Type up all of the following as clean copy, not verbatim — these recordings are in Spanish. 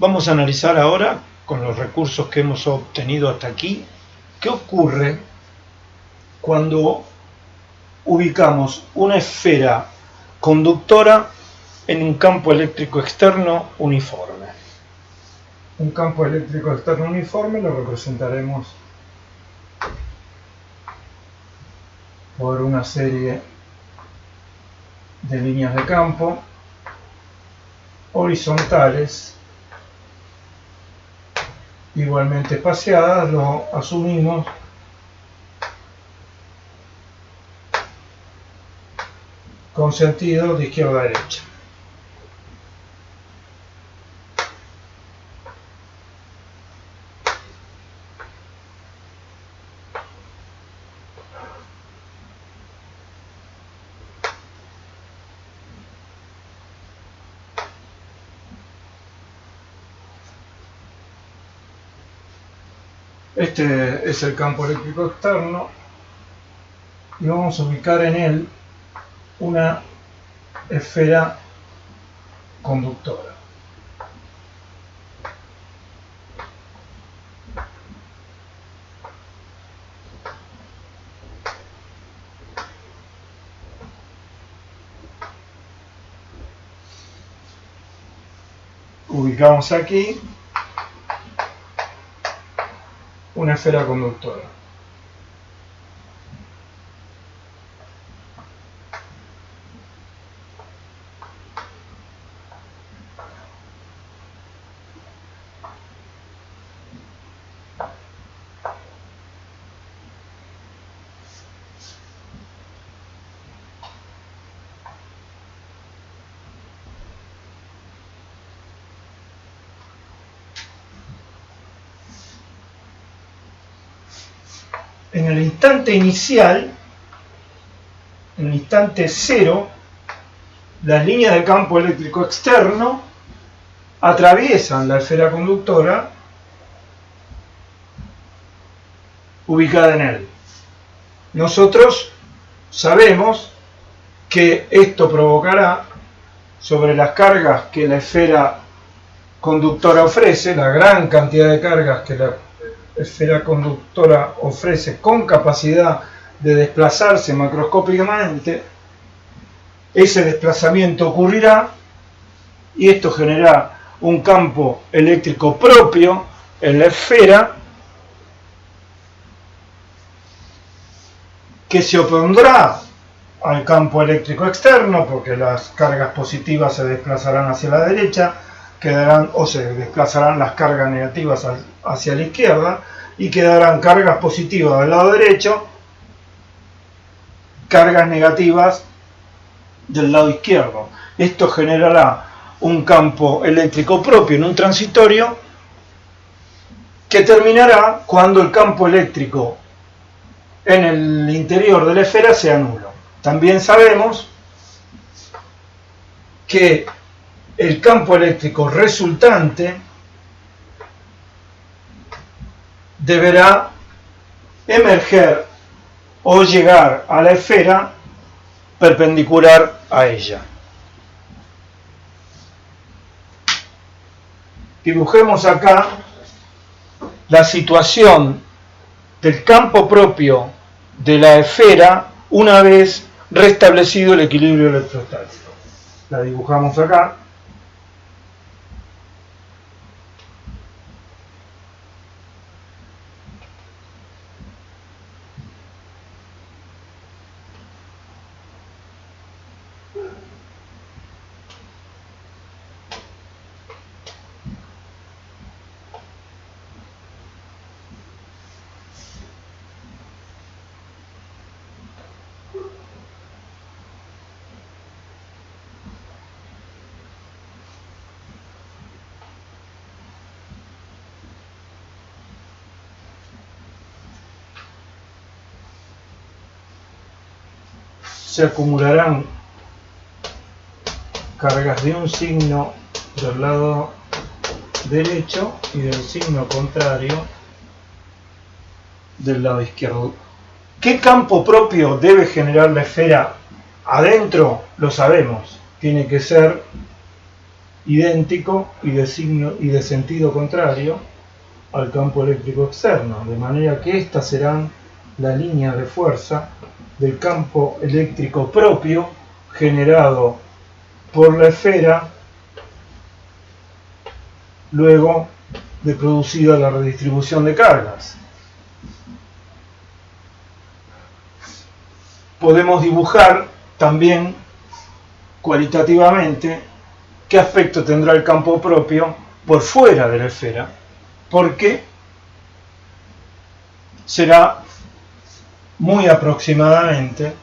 Vamos a analizar ahora, con los recursos que hemos obtenido hasta aquí, qué ocurre cuando ubicamos una esfera conductora en un campo eléctrico externo uniforme. Un campo eléctrico externo uniforme lo representaremos por una serie de líneas de campo horizontales igualmente espaciadas. Lo asumimos con sentido de izquierda a derecha. Este es el campo eléctrico externo y vamos a ubicar en él una esfera conductora. Ubicamos aquí una esfera conductora. En el instante inicial, en el instante cero, las líneas de campo eléctrico externo atraviesan la esfera conductora ubicada en él. Nosotros sabemos que esto provocará sobre las cargas que la esfera conductora ofrece, la gran cantidad de cargas que la esfera conductora ofrece con capacidad de desplazarse macroscópicamente. Ese desplazamiento ocurrirá y esto generará un campo eléctrico propio en la esfera que se opondrá al campo eléctrico externo, porque las cargas positivas se desplazarán hacia la derecha, o se desplazarán las cargas negativas hacia la izquierda y quedarán cargas positivas del lado derecho, cargas negativas del lado izquierdo. Esto generará un campo eléctrico propio en un transitorio que terminará cuando el campo eléctrico en el interior de la esfera sea nulo. También sabemos que el campo eléctrico resultante deberá emerger o llegar a la esfera perpendicular a ella. Dibujemos acá la situación del campo propio de la esfera una vez restablecido el equilibrio electrostático. La dibujamos acá. Se acumularán cargas de un signo del lado derecho y del signo contrario del lado izquierdo. ¿Qué campo propio debe generar la esfera adentro? Lo sabemos. Tiene que ser idéntico y de sentido contrario al campo eléctrico externo, de manera que estas serán las líneas de fuerza del campo eléctrico propio generado por la esfera luego de producida la redistribución de cargas. Podemos dibujar también cualitativamente qué aspecto tendrá el campo propio por fuera de la esfera, porque será muy aproximadamente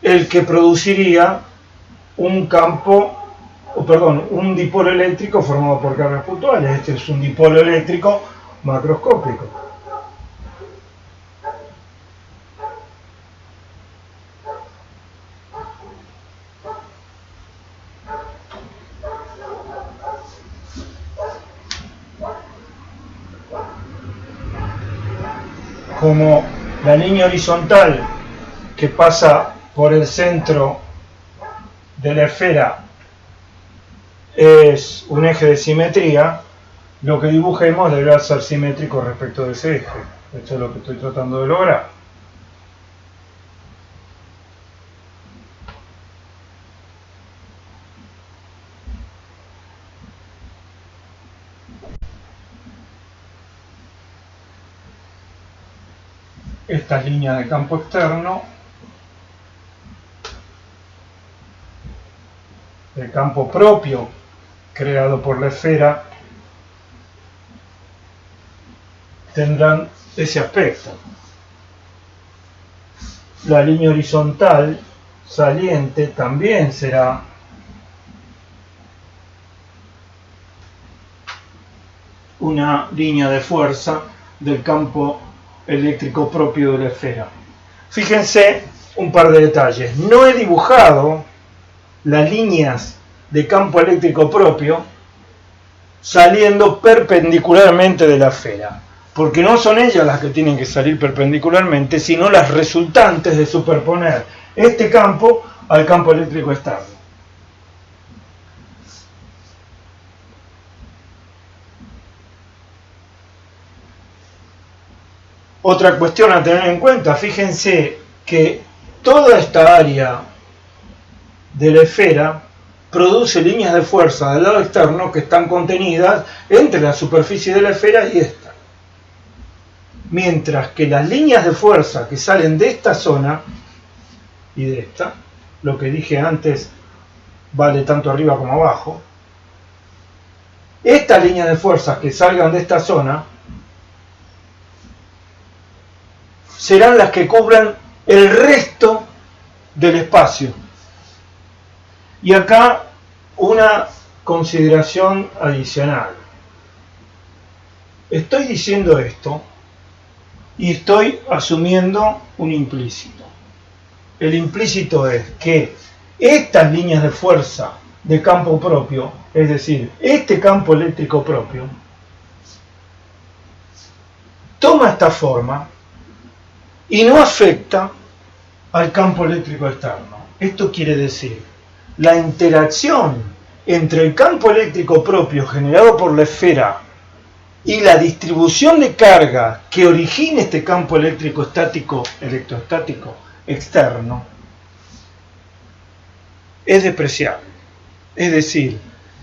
el que produciría un dipolo eléctrico formado por cargas puntuales. Este es un dipolo eléctrico macroscópico. Como la línea horizontal que pasa por el centro de la esfera es un eje de simetría, lo que dibujemos deberá ser simétrico respecto de ese eje. Esto es lo que estoy tratando de lograr. Estas líneas de campo externo, el campo propio creado por la esfera, tendrán ese aspecto. La línea horizontal saliente también será una línea de fuerza del campo eléctrico propio de la esfera. Fíjense un par de detalles. No he dibujado las líneas de campo eléctrico propio saliendo perpendicularmente de la esfera, porque no son ellas las que tienen que salir perpendicularmente, sino las resultantes de superponer este campo al campo eléctrico externo. Otra cuestión a tener en cuenta, fíjense que toda esta área de la esfera produce líneas de fuerza del lado externo que están contenidas entre la superficie de la esfera y esta. Mientras que las líneas de fuerza que salen de esta zona y de esta, lo que dije antes vale tanto arriba como abajo, estas líneas de fuerza que salgan de esta zona serán las que cubran el resto del espacio. Y acá una consideración adicional. Estoy diciendo esto y estoy asumiendo un implícito. El implícito es que estas líneas de fuerza de campo propio, es decir, este campo eléctrico propio, toma esta forma y no afecta al campo eléctrico externo. Esto quiere decir, la interacción entre el campo eléctrico propio generado por la esfera y la distribución de carga que origina este campo electrostático externo es despreciable. Es decir,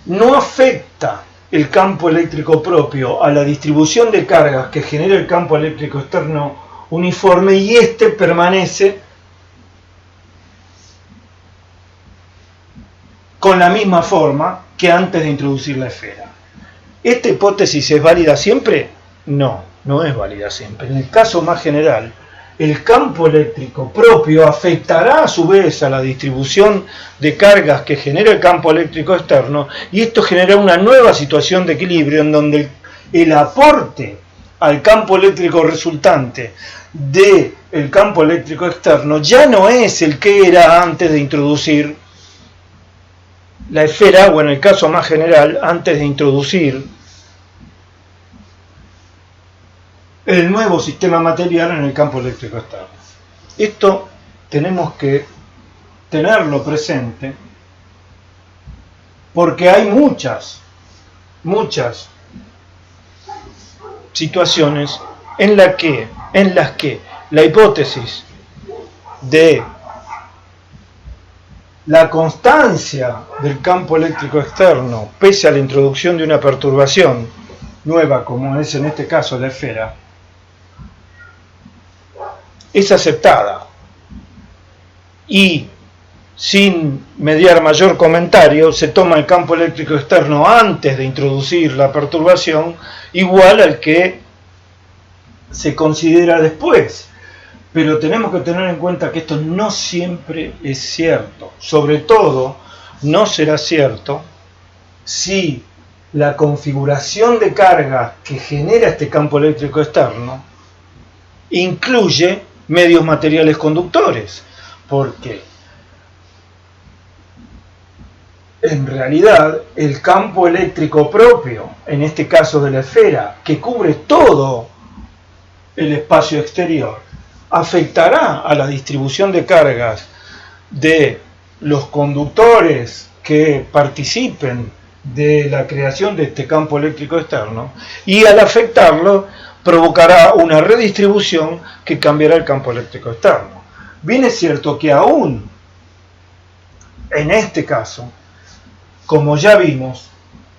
no afecta el campo eléctrico propio a la distribución de cargas que genera el campo eléctrico externo uniforme y este permanece con la misma forma que antes de introducir la esfera. ¿Esta hipótesis es válida siempre? No, no es válida siempre. En el caso más general, el campo eléctrico propio afectará a su vez a la distribución de cargas que genera el campo eléctrico externo y esto genera una nueva situación de equilibrio en donde el aporte al campo eléctrico resultante del campo eléctrico externo ya no es el que era antes de introducir la esfera, o en el caso más general, antes de introducir el nuevo sistema material en el campo eléctrico externo. Esto tenemos que tenerlo presente porque hay muchas situaciones en las que la hipótesis de la constancia del campo eléctrico externo, pese a la introducción de una perturbación nueva, como es en este caso la esfera, es aceptada. Y sin mediar mayor comentario, se toma el campo eléctrico externo antes de introducir la perturbación, igual al que se considera después. Pero tenemos que tener en cuenta que esto no siempre es cierto. Sobre todo, no será cierto si la configuración de carga que genera este campo eléctrico externo incluye medios materiales conductores. Porque en realidad el campo eléctrico propio, en este caso de la esfera, que cubre todo el espacio exterior, afectará a la distribución de cargas de los conductores que participen de la creación de este campo eléctrico externo, y al afectarlo provocará una redistribución que cambiará el campo eléctrico externo. Bien es cierto que aún en este caso, como ya vimos,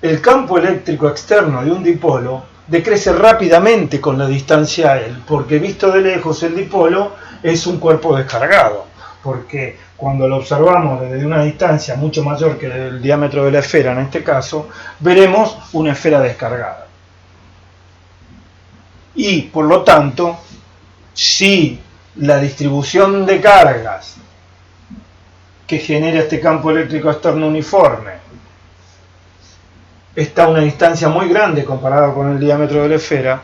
el campo eléctrico externo de un dipolo decrece rápidamente con la distancia a él, porque visto de lejos el dipolo es un cuerpo descargado, porque cuando lo observamos desde una distancia mucho mayor que el diámetro de la esfera, en este caso, veremos una esfera descargada. Y por lo tanto, si la distribución de cargas que genera este campo eléctrico externo uniforme está a una distancia muy grande comparada con el diámetro de la esfera,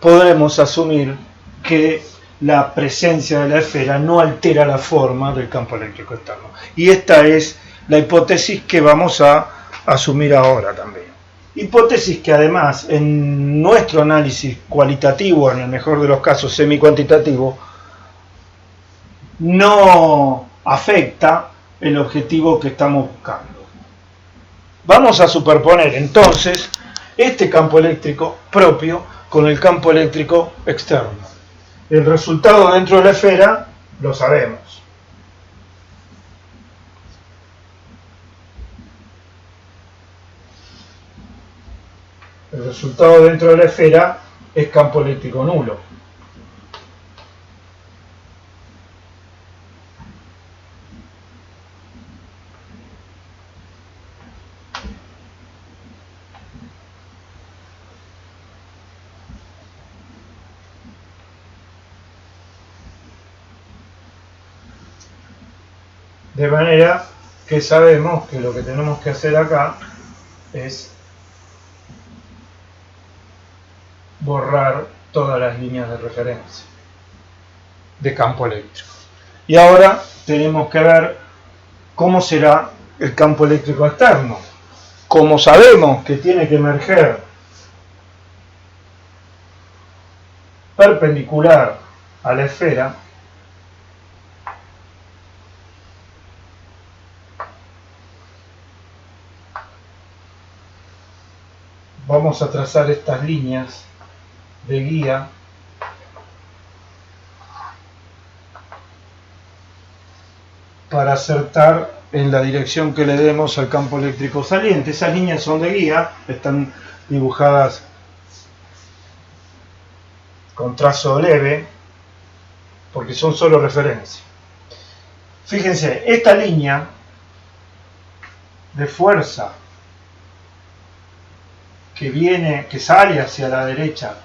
podremos asumir que la presencia de la esfera no altera la forma del campo eléctrico externo. Y esta es la hipótesis que vamos a asumir ahora también. Hipótesis que además en nuestro análisis cualitativo, en el mejor de los casos semi-cuantitativo, no afecta el objetivo que estamos buscando. Vamos a superponer entonces este campo eléctrico propio con el campo eléctrico externo. El resultado dentro de la esfera lo sabemos. El resultado dentro de la esfera es campo eléctrico nulo. De manera que sabemos que lo que tenemos que hacer acá es borrar todas las líneas de referencia de campo eléctrico. Y ahora tenemos que ver cómo será el campo eléctrico externo. Como sabemos que tiene que emerger perpendicular a la esfera, vamos a trazar estas líneas de guía para acertar en la dirección que le demos al campo eléctrico saliente. Esas líneas son de guía, están dibujadas con trazo leve, porque son solo referencia. Fíjense, esta línea de fuerza que sale hacia la derecha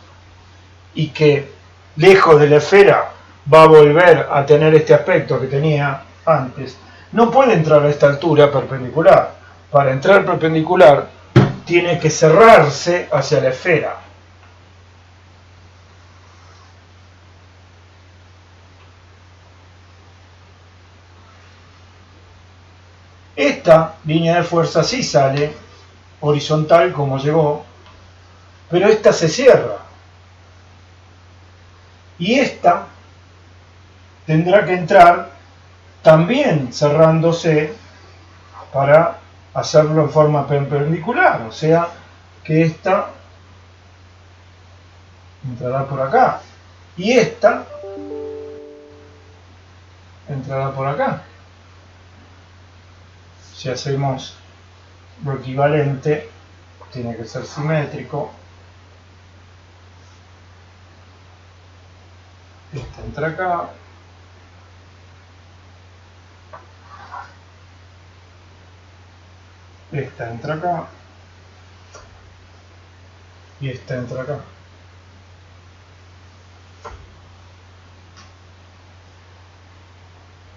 y que lejos de la esfera va a volver a tener este aspecto que tenía antes, no puede entrar a esta altura perpendicular. Para entrar perpendicular tiene que cerrarse hacia la esfera. Esta línea de fuerza sí sale horizontal como llegó, pero esta se cierra. Y esta tendrá que entrar también cerrándose para hacerlo en forma perpendicular, o sea que esta entrará por acá y esta entrará por acá. Si hacemos lo equivalente, tiene que ser simétrico. Esta entra acá. Esta entra acá. Y esta entra acá.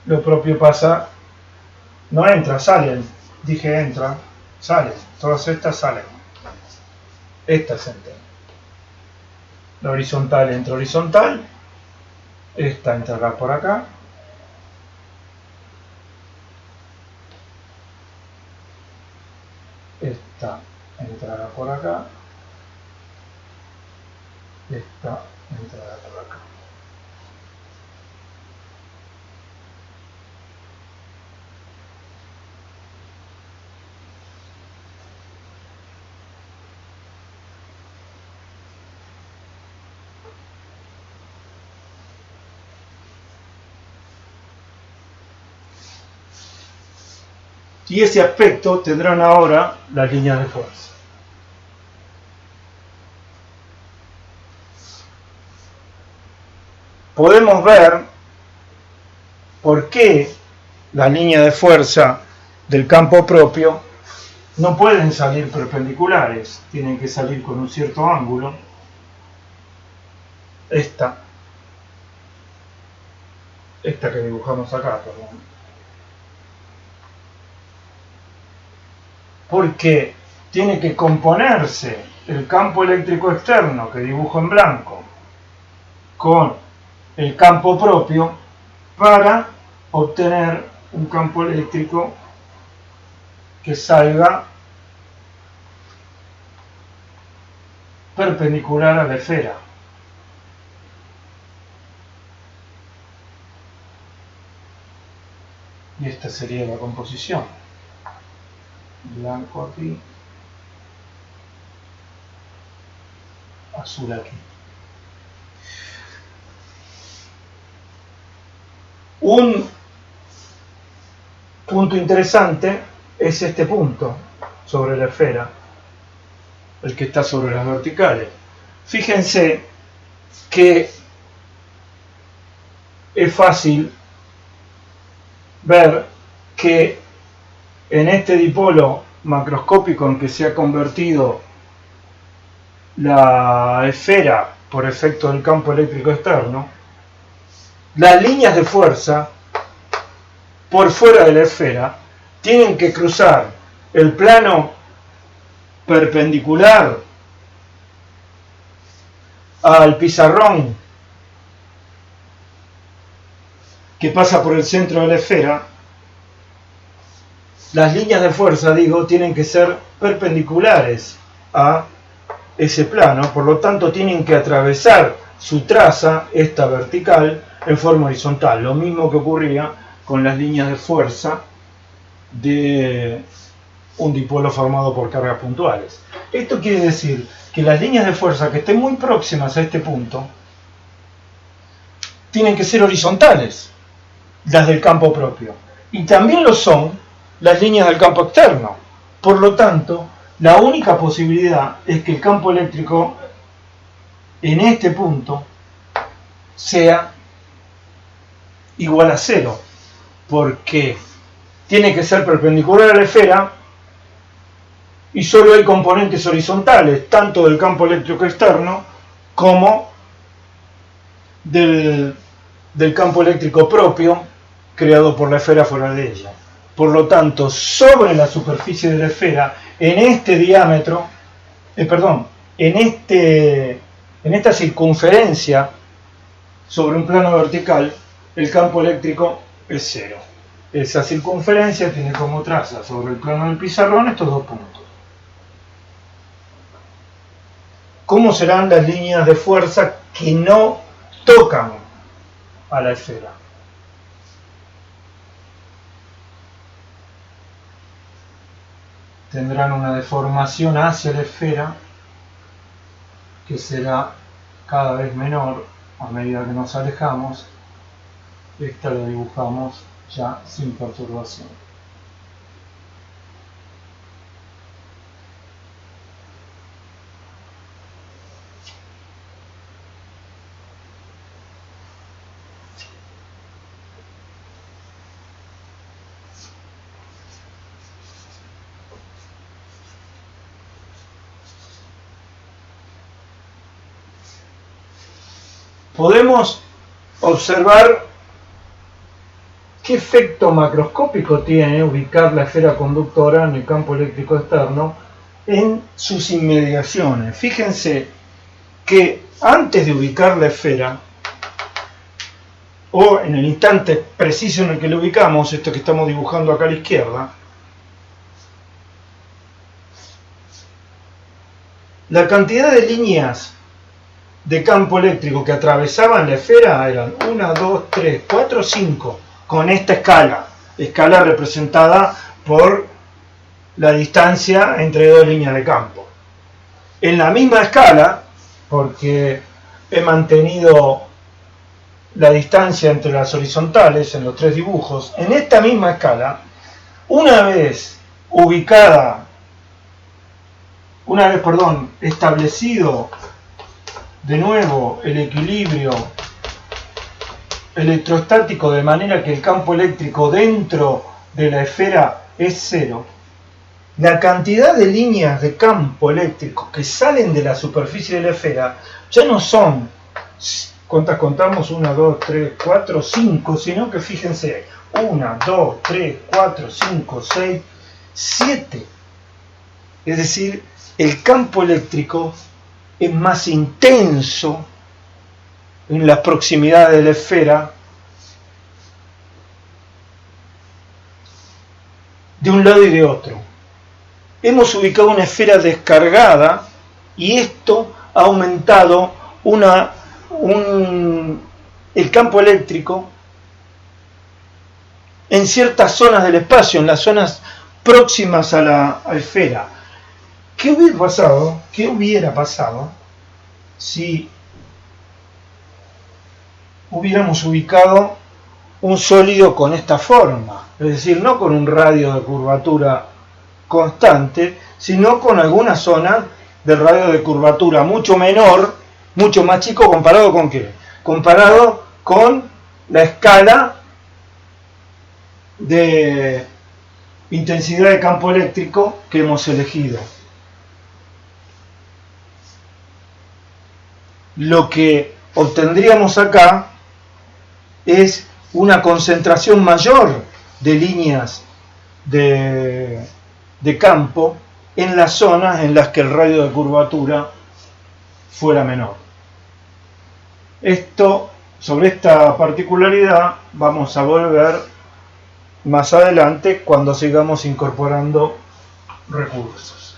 Lo propio pasa, no entra, salen. Dije entra, salen. Todas estas salen. Estas entran. La horizontal entra horizontal. Esta entrará por acá. Esta entrará por acá. Esta entrará por acá. Y ese aspecto tendrán ahora las líneas de fuerza. Podemos ver por qué las líneas de fuerza del campo propio no pueden salir perpendiculares, tienen que salir con un cierto ángulo. Esta que dibujamos acá, perdón. Porque tiene que componerse el campo eléctrico externo que dibujo en blanco con el campo propio para obtener un campo eléctrico que salga perpendicular a la esfera. Y esta sería la composición. Blanco aquí, azul aquí. Un punto interesante es este punto sobre la esfera, el que está sobre las verticales. Fíjense que es fácil ver que en este dipolo macroscópico en que se ha convertido la esfera por efecto del campo eléctrico externo, las líneas de fuerza por fuera de la esfera tienen que cruzar el plano perpendicular al pizarrón que pasa por el centro de la esfera. Las líneas de fuerza, digo, tienen que ser perpendiculares a ese plano, por lo tanto tienen que atravesar su traza, esta vertical, en forma horizontal, lo mismo que ocurría con las líneas de fuerza de un dipolo formado por cargas puntuales. Esto quiere decir que las líneas de fuerza que estén muy próximas a este punto tienen que ser horizontales, las del campo propio, y también lo son las líneas del campo externo. Por lo tanto, la única posibilidad es que el campo eléctrico en este punto sea igual a cero, porque tiene que ser perpendicular a la esfera y solo hay componentes horizontales, tanto del campo eléctrico externo como del campo eléctrico propio creado por la esfera fuera de ella. Por lo tanto, sobre la superficie de la esfera, en este diámetro, en esta circunferencia sobre un plano vertical, el campo eléctrico es cero. Esa circunferencia tiene como traza sobre el plano del pizarrón estos dos puntos. ¿Cómo serán las líneas de fuerza que no tocan a la esfera? tendrán una deformación hacia la esfera que será cada vez menor a medida que nos alejamos. Esta la dibujamos ya sin perturbación. Podemos observar qué efecto macroscópico tiene ubicar la esfera conductora en el campo eléctrico externo en sus inmediaciones. Fíjense que antes de ubicar la esfera, o en el instante preciso en el que lo ubicamos, esto que estamos dibujando acá a la izquierda, la cantidad de líneas de campo eléctrico que atravesaban la esfera eran 1, 2, 3, 4, 5, con esta escala representada por la distancia entre dos líneas de campo. En la misma escala, porque he mantenido la distancia entre las horizontales en los tres dibujos, en esta misma escala, una vez establecido de nuevo el equilibrio electrostático de manera que el campo eléctrico dentro de la esfera es cero, la cantidad de líneas de campo eléctrico que salen de la superficie de la esfera ya no son, ¿cuántas contamos? 1, 2, 3, 4, 5, sino que fíjense, 1, 2, 3, 4, 5, 6, 7. Es decir, el campo eléctrico es más intenso en las proximidades de la esfera de un lado y de otro. Hemos ubicado una esfera descargada y esto ha aumentado el campo eléctrico en ciertas zonas del espacio, en las zonas próximas a la esfera. ¿Qué hubiera pasado si hubiéramos ubicado un sólido con esta forma? Es decir, no con un radio de curvatura constante, sino con alguna zona de radio de curvatura mucho menor, mucho más chico, ¿comparado con qué? Comparado con la escala de intensidad de campo eléctrico que hemos elegido. Lo que obtendríamos acá es una concentración mayor de líneas de campo en las zonas en las que el radio de curvatura fuera menor. Sobre esta particularidad vamos a volver más adelante cuando sigamos incorporando recursos.